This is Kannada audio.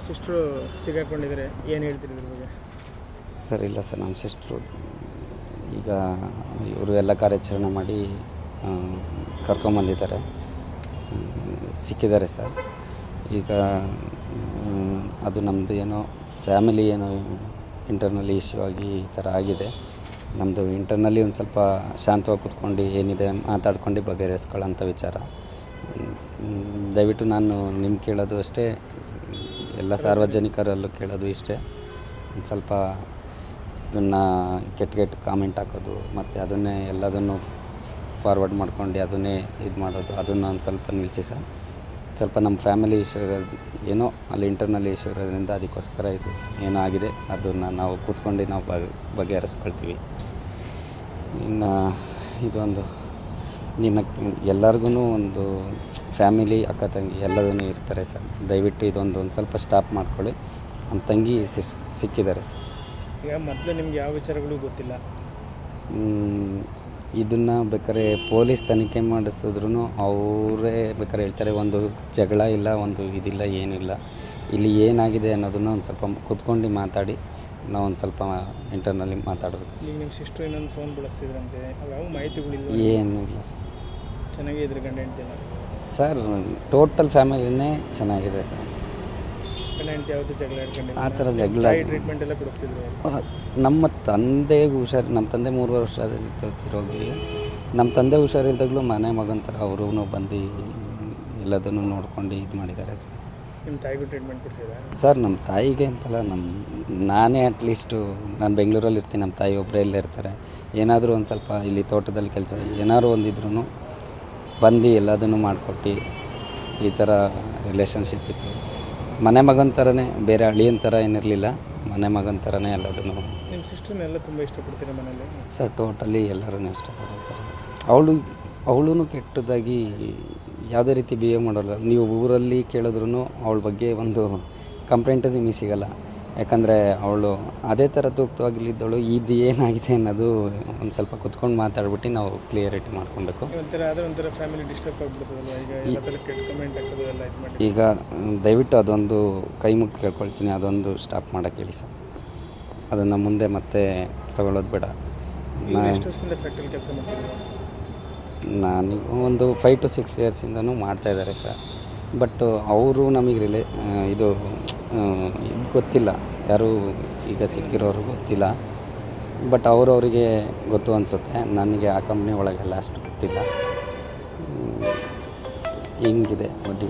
ನಿಮ್ಮ ಸಿಸ್ಟ್ರು ಸಿಗಾಕೊಂಡಿದ್ದಾರೆ, ಏನು ಹೇಳ್ತೀರಿ ಇದ್ರ ಬಗ್ಗೆ? ಸರ್ ಇಲ್ಲ ಸರ್, ನಮ್ಮ ಸಿಸ್ಟ್ರು ಈಗ ಇವರು ಎಲ್ಲ ಕಾರ್ಯಾಚರಣೆ ಮಾಡಿ ಕರ್ಕೊಂಬಂದಿದ್ದಾರೆ, ಸಿಕ್ಕಿದ್ದಾರೆ ಸರ್. ಈಗ ಅದು ನಮ್ಮದು ಏನೋ ಫ್ಯಾಮಿಲಿ ಏನೋ ಇಂಟರ್ನಲಿ ಇಶ್ಯೂ ಆಗಿ ಈ ಥರ ಆಗಿದೆ. ನಮ್ಮದು ಇಂಟರ್ನಲ್ಲಿ ಒಂದು ಸ್ವಲ್ಪ ಶಾಂತವಾಗಿ ಕೂತ್ಕೊಂಡು ಏನಿದೆ ಮಾತಾಡ್ಕೊಂಡು ಬಗೆಹರಿಸ್ಕೊಳ್ಳೋಂಥ ವಿಚಾರ. ದಯವಿಟ್ಟು ನಾನು ನಿಮ್ಗೆ ಕೇಳೋದು ಅಷ್ಟೇ, ಎಲ್ಲ ಸಾರ್ವಜನಿಕರಲ್ಲೂ ಕೇಳೋದು ಇಷ್ಟೇ, ಒಂದು ಸ್ವಲ್ಪ ಇದನ್ನು ಕೆಟ್ಟ ಕಾಮೆಂಟ್ ಹಾಕೋದು ಮತ್ತು ಅದನ್ನೇ ಎಲ್ಲದನ್ನು ಫಾರ್ವರ್ಡ್ ಮಾಡ್ಕೊಂಡು ಅದನ್ನೇ ಇದು ಮಾಡೋದು, ಅದನ್ನು ಒಂದು ಸ್ವಲ್ಪ ನಿಲ್ಲಿಸಿ ಸರ್. ಸ್ವಲ್ಪ ನಮ್ಮ ಫ್ಯಾಮಿಲಿ ಇಶ್ಯೂ ಇರೋದು ಏನೋ ಅಲ್ಲಿ ಇಂಟರ್ನಲ್ಲಿ ಇಶ್ಯೂ ಇರೋದ್ರಿಂದ ಅದಕ್ಕೋಸ್ಕರ ಇದು ಏನೋ ಆಗಿದೆ, ಅದನ್ನು ನಾವು ಕೂತ್ಕೊಂಡು ನಾವು ಬಗೆಹರಿಸ್ಕೊಳ್ತೀವಿ. ಇನ್ನು ಇದೊಂದು ಎಲ್ಲರಿಗೂ ಒಂದು ಫ್ಯಾಮಿಲಿ ಅಕ್ಕ ತಂಗಿ ಎಲ್ಲದೂ ಇರ್ತಾರೆ ಸರ್. ದಯವಿಟ್ಟು ಇದೊಂದು ಸ್ವಲ್ಪ ಸ್ಟಾಪ್ ಮಾಡ್ಕೊಳ್ಳಿ. ನಮ್ಮ ತಂಗಿ ಸಿಕ್ಕಿದ್ದಾರೆ ಸರ್. ಈಗ ಮೊದಲು ನಿಮ್ಗೆ ಯಾವ ವಿಚಾರಗಳು ಗೊತ್ತಿಲ್ಲ? ಇದನ್ನು ಬೇಕಾದ್ರೆ ಪೊಲೀಸ್ ತನಿಖೆ ಮಾಡಿಸಿದ್ರು ಅವರೇ ಬೇಕಾದ್ರೆ ಹೇಳ್ತಾರೆ, ಒಂದು ಜಗಳ ಇಲ್ಲ, ಒಂದು ಇದಿಲ್ಲ, ಏನಿಲ್ಲ. ಇಲ್ಲಿ ಏನಾಗಿದೆ ಅನ್ನೋದನ್ನು ಒಂದು ಸ್ವಲ್ಪ ಕೂತ್ಕೊಂಡು ಮಾತಾಡಿ ನಾವು ಒಂದು ಸ್ವಲ್ಪ ಇಂಟರ್ನಲ್ಲಿ ಮಾತಾಡಬೇಕು. ಈಗ ನಿಮ್ಮ ಸಿಸ್ಟ್ರು ಇನ್ನೊಂದು ಫೋನ್ ಬಳಸ್ತಿದ್ರಂತೆ, ಯಾವ ಮಾಹಿತಿಗಳಿಲ್ಲ? ಏನೂ ಇಲ್ಲ ಸರ್. ಚೆನ್ನಾಗೇ ಇದ್ರೆ ಗಂಡ ಹೆಂಡತಿ ಸರ್ ಟೋಟಲ್ ಫ್ಯಾಮಿಲಿನೇ ಚೆನ್ನಾಗಿದೆ ಸರ್. ಗಂಡ ಹೆಂಡತಿ ಯಾವತ್ತೂ ಜಗಳ ಹಿಡ್ಕೊಂಡಿಲ್ಲ? ಆ ಥರ ಜಗಳ ಟ್ರೀಟ್ಮೆಂಟ್ ಎಲ್ಲ ಕೊಡಿಸ್ತಿದ್ರು? ನಮ್ಮ ತಂದೆಗೂ ನಮ್ಮ ತಂದೆ 3 ವರ್ಷ ತಿರೋಗಿ, ನಮ್ಮ ತಂದೆ ಹುಷಾರಿಲ್ದಾಗಲೂ ಮನೆ ಮಗನ ಥರ ಅವರೂ ಬಂದು ಎಲ್ಲದನ್ನು ನೋಡ್ಕೊಂಡು ಇದು ಮಾಡಿದ್ದಾರೆ ಸರ್. ನಿಮ್ಮ ತಾಯಿಗೂ ಟ್ರೀಟ್ಮೆಂಟ್ ಕೊಡಿಸಿದ್ರೆ? ಸರ್ ನಮ್ಮ ತಾಯಿಗೆ ಅಂತಲ್ಲ, ನಾನೇ ಅಟ್ಲೀಸ್ಟು ನಾನು ಬೆಂಗಳೂರಲ್ಲಿ ಇರ್ತೀನಿ, ನಮ್ಮ ತಾಯಿ ಒಬ್ಬರೇ ಇಲ್ಲೇ ಇರ್ತಾರೆ. ಏನಾದರೂ ಒಂದು ಸ್ವಲ್ಪ ಇಲ್ಲಿ ತೋಟದಲ್ಲಿ ಕೆಲಸ ಏನಾದ್ರು ಒಂದಿದ್ರೂ ಬಂದು ಎಲ್ಲದನ್ನು ಮಾಡಿಕೊಟ್ಟು ಈ ಥರ ರಿಲೇಷನ್ಶಿಪ್ ಇತ್ತು. ಮನೆ ಮಗನ ಥರನೇ, ಬೇರೆ ಅಳಿಯನ ಥರ ಏನಿರಲಿಲ್ಲ, ಮನೆ ಮಗನ ಥರನೇ ಎಲ್ಲದನ್ನು. ನಿಮ್ಮ ಸಿಸ್ಟರ್ನೆಲ್ಲ ತುಂಬ ಇಷ್ಟಪಡ್ತೀರಾ ಮನೇಲಿ? ಸರ್ ಟೋಟಲಿ ಎಲ್ಲರೂ ಇಷ್ಟಪಡ್ತಾರೆ. ಅವಳು ಕೆಟ್ಟದಾಗಿ ಯಾವುದೇ ರೀತಿ ಬಿಹೇವ್ ಮಾಡೋಲ್ಲ. ನೀವು ಊರಲ್ಲಿ ಕೇಳಿದ್ರೂ ಅವಳ ಬಗ್ಗೆ ಒಂದು ಕಂಪ್ಲೇಂಟು ನಿಮಗೆ ಸಿಗೋಲ್ಲ. ಯಾಕಂದರೆ ಅವಳು ಅದೇ ಥರ ತೂಕ್ತವಾಗಿಲ್ಲಿದ್ದವಳು. ಇದು ಏನಾಗಿದೆ ಅನ್ನೋದು ಒಂದು ಸ್ವಲ್ಪ ಕುತ್ಕೊಂಡು ಮಾತಾಡ್ಬಿಟ್ಟು ನಾವು ಕ್ಲಿಯರಿಟಿ ಮಾಡ್ಕೊಬೇಕು. ಒಂಥರ ಫ್ಯಾಮಿಲಿ ಡಿಸ್ಟರ್ಬ್ ಆಗಿಬಿಡ್ತದಲ್ಲ ಈಗ ದಯವಿಟ್ಟು ಅದೊಂದು ಕೈ ಮುಗ್ದು ಕೇಳ್ಕೊಳ್ತೀನಿ, ಅದೊಂದು ಸ್ಟಾಪ್ ಮಾಡೋಕ್ಕೆ ಹೇಳಿ ಸರ್. ಅದನ್ನು ಮುಂದೆ ಮತ್ತೆ ತಗೊಳ್ಳೋದು ಬೇಡ. ನಾನೀಗ ಒಂದು 5 to 6 ಇಯರ್ಸಿಂದನೂ ಮಾಡ್ತಾಯಿದ್ದಾರೆ ಸರ್. ಬಟ್ ಅವರು ನಮಗೆ ಇದು ಗೊತ್ತಿಲ್ಲ, ಯಾರು ಈಗ ಸಿಕ್ಕಿರೋರು ಗೊತ್ತಿಲ್ಲ. ಬಟ್ ಅವರಿಗೆ ಗೊತ್ತು ಅನಿಸುತ್ತೆ, ನನಗೆ ಆ ಕಂಪ್ನಿ ಒಳಗೆಲ್ಲ ಅಷ್ಟು ಗೊತ್ತಿಲ್ಲ. ಹಿಂಗಿದೆ ಒಡ್ಡಿ